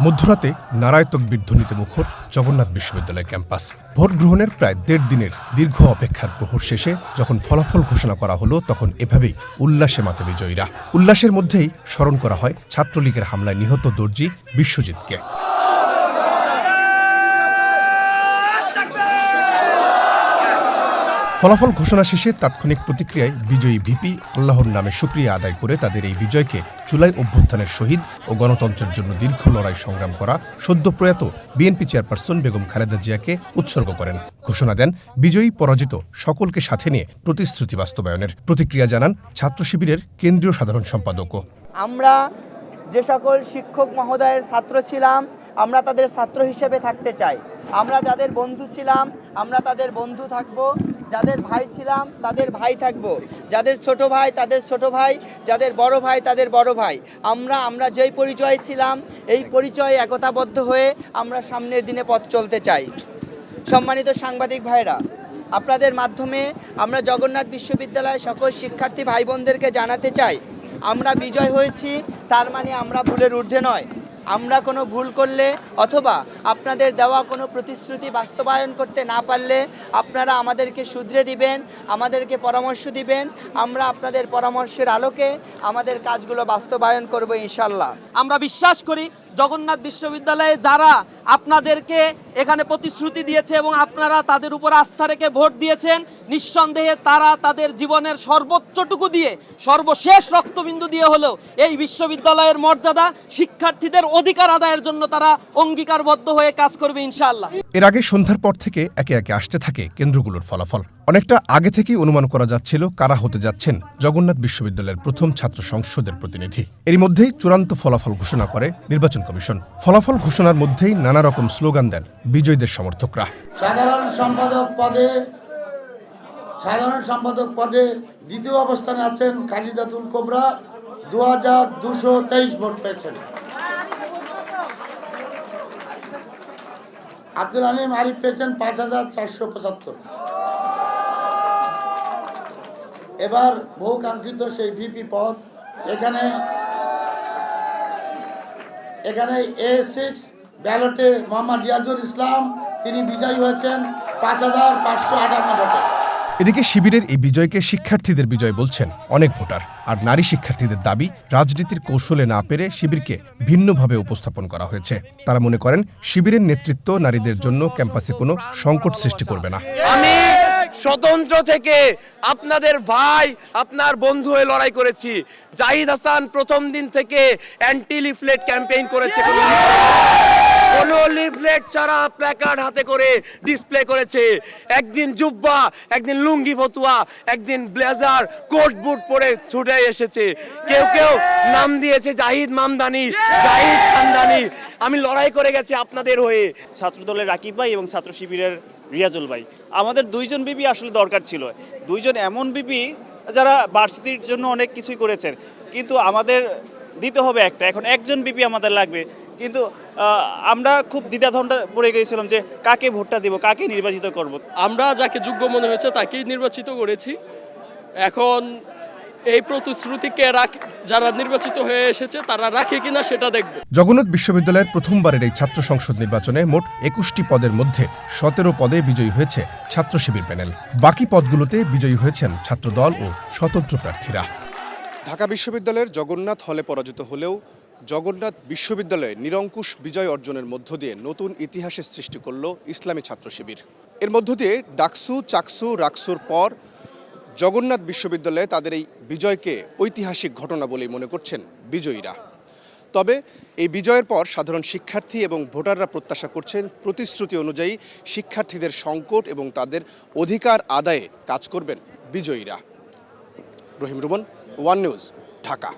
মধ্যরাতে নারায় তকবীর ধ্বনিতে মুখর জগন্নাথ বিশ্ববিদ্যালয় ক্যাম্পাস। ভোট গ্রহণের প্রায় ১.৫ দিনের দীর্ঘ অপেক্ষার প্রহর শেষে যখন ফলাফল ঘোষণা করা হলো, তখন এভাবেই উল্লাসে মাতে বিজয়ীরা। উল্লাসের মধ্যেই স্মরণ করা হয় ছাত্রলীগের হামলায় নিহত দর্জি বিশ্বজিৎকে। ফলাফল ঘোষণা শেষে তাৎক্ষণিক প্রতিক্রিয়ায় বিজয়ী ভিপি আল্লাহর নামে শুকরিয়া আদায় করে তাদের এই বিজয়কে জুলাই অভ্যুত্থানের শহীদ ও গণতন্ত্রের জন্য দীর্ঘ লড়াই সংগ্রাম করা সদ্য প্রয়াত বিএনপি চেয়ারপারসন বেগম খালেদা জিয়াকে উৎসর্গ করেন। ঘোষণা দেন বিজয়ী পরাজিত সকলকে সাথে নিয়ে প্রতিশ্রুতি বাস্তবায়নের। প্রতিক্রিয়া জানান ছাত্র শিবিরের কেন্দ্রীয় সাধারণ সম্পাদকও। আমরা যে সকল শিক্ষক মহোদয়ের ছাত্র ছিলাম, আমরা তাদের ছাত্র হিসেবে থাকতে চাই। আমরা যাদের বন্ধু ছিলাম, আমরা তাদের বন্ধু থাকব। যাদের ভাই ছিলাম, তাদের ভাই থাকব। যাদের ছোট ভাই, তাদের ছোট ভাই। যাদের বড় ভাই, তাদের বড় ভাই। আমরা যেই পরিচয় ছিলাম, এই পরিচয়ে একতাবদ্ধ হয়ে আমরা সামনের দিনে পথ চলতে চাই। সম্মানিত সাংবাদিক ভাইরা, আপনাদের মাধ্যমে আমরা জগন্নাথ বিশ্ববিদ্যালয়ের সকল শিক্ষার্থী ভাই বোনদেরকে জানাতে চাই, আমরা বিজয় হয়েছি, তার মানে আমরা ভুলের ঊর্ধ্বে নয়। আমরা কোনো ভুল করলে অথবা আপনাদের দেওয়া কোনো প্রতিশ্রুতি বাস্তবায়ন করতে না পারলে আপনারা আমাদেরকে শুধরে দিবেন, আমাদেরকে পরামর্শ দিবেন। আমরা আপনাদের পরামর্শের আলোকে আমাদের কাজগুলো বাস্তবায়ন করব ইনশাল্লাহ। আমরা বিশ্বাস করি জগন্নাথ বিশ্ববিদ্যালয়ে যারা আপনাদেরকে এখানে প্রতিশ্রুতি দিয়েছে এবং আপনারা তাদের উপর আস্থা রেখে ভোট দিয়েছেন, নিঃসন্দেহে তারা তাদের জীবনের সর্বোচ্চটুকু দিয়ে, সর্বশেষ রক্তবিন্দু দিয়ে হলেও এই বিশ্ববিদ্যালয়ের মর্যাদা, শিক্ষার্থীদের অধিকার আদায়ের জন্য তারা অঙ্গীকারবদ্ধ হয়ে কাজ করবে ইনশাআল্লাহ। এর আগে সন্ধ্যার পর থেকে একে একে আসতে থাকে কেন্দ্রগুলোর ফলাফল। অনেকটা আগে থেকেই অনুমান করা যাচ্ছিল কারা হতে যাচ্ছেন জগন্নাথ বিশ্ববিদ্যালয়ের প্রথম ছাত্র সংসদের প্রতিনিধি। এরই মধ্যেই চূড়ান্ত ফলাফল ঘোষণা করে নির্বাচন কমিশন। ফলাফল ঘোষণার মধ্যেই নানা রকম স্লোগান দেন বিজয়ীদের সমর্থকরা। সাধারণ সম্পাদক পদে দ্বিতীয় অবস্থানে আছেন খাজিদাতুল কোবরা, 2223 ভোট পেয়েছেন। আব্দুল আলিম আরিফ পেয়েছেন 5475। এবার বহু কাঙ্ক্ষিত সেই ভিপি পদ, এখানে A6 ব্যালটে মোহাম্মদ রিয়াজুল ইসলাম, তিনি বিজয়ী হয়েছেন 5558 ভোটে। এদিকে শিবিরের এই বিজয়কে শিক্ষার্থীদের বিজয় বলছেন অনেক ভোটার। আর নারী শিক্ষার্থীদের দাবি, রাজনীতির কৌশলে না পেরে শিবিরকে ভিন্নভাবে উপস্থাপন করা হয়েছে। তারা মনে করেন শিবিরের নেতৃত্ব নারীদের জন্য ক্যাম্পাসে কোনো সংকট সৃষ্টি করবে না। আমি স্বতন্ত্র থেকে আপনাদের ভাই, আপনার বন্ধু হয়ে লড়াই করেছি। জাহিদ হাসান প্রথম দিন থেকে অ্যান্টি লিফলেট ক্যাম্পেইন করেছে। কোনো লিফলেট ছাড়া প্ল্যাকার্ড হাতে করে ডিসপ্লে করেছে। একদিন জুব্বা, একদিন লুঙ্গি ফতুয়া, একদিন ব্লেজার, কোট বুট পরে ছুটে এসেছে। কেউ কেউ নাম দিয়েছে জাহিদ মামদানি, জাহিদ খানদানি। আমি লড়াই করে গেছি আপনাদের হয়ে। ছাত্রদলের রাকিব ভাই এবং ছাত্র শিবিরের রিয়াজুল ভাই, আমাদের দুইজন বিপি আসলে দরকার ছিল। দুইজন এমন বিপি যারা ভার্সিটির জন্য অনেক কিছুই করেছেন, কিন্তু আমাদের দিতে হবে একটা। এখন একজন বিপি আমাদের লাগবে, কিন্তু আমরা খুব দ্বিধাদ্বন্দ্বে পড়ে গিয়েছিলাম যে কাকে ভোটটা দিব, কাকে নির্বাচিত করব। আমরা যাকে যোগ্য মনে হয়েছে তাকেই নির্বাচিত করেছি। এখন এই প্রতিশ্রুতিকে যারা নির্বাচিত হয়ে এসেছে তারা রাখে কিনা সেটা দেখব। জগন্নাথ বিশ্ববিদ্যালয়ের প্রথমবারের এই ছাত্র সংসদ নির্বাচনে মোট 21টি পদের মধ্যে 17 পদে বিজয়ী হয়েছে ছাত্র শিবির প্যানেল। বাকি পদগুলোতে বিজয়ী হয়েছেন ছাত্রদল ও স্বতন্ত্র প্রার্থীরা। ঢাকা বিশ্ববিদ্যালয়ের জগন্নাথ হলে পরাজিত হলেও জগন্নাথ বিশ্ববিদ্যালয়ে নিরঙ্কুশ বিজয় অর্জনের মধ্য দিয়ে নতুন ইতিহাসের সৃষ্টি করল ইসলামী ছাত্র শিবির। এর মধ্য দিয়ে ডাকসু, চাকসু, রাকসুর পর জগন্নাথ বিশ্ববিদ্যালয়ে তাদের এই বিজয়কে ঐতিহাসিক ঘটনা বলেই মনে করছেন বিজয়ীরা। তবে এই বিজয়ের পর সাধারণ শিক্ষার্থী এবং ভোটাররা প্রত্যাশা করছেন প্রতিশ্রুতি অনুযায়ী শিক্ষার্থীদের সংকট এবং তাদের অধিকার আদায়ে কাজ করবেন বিজয়ীরা। রহিম রুমন, ওয়ান নিউজ, ঢাকা।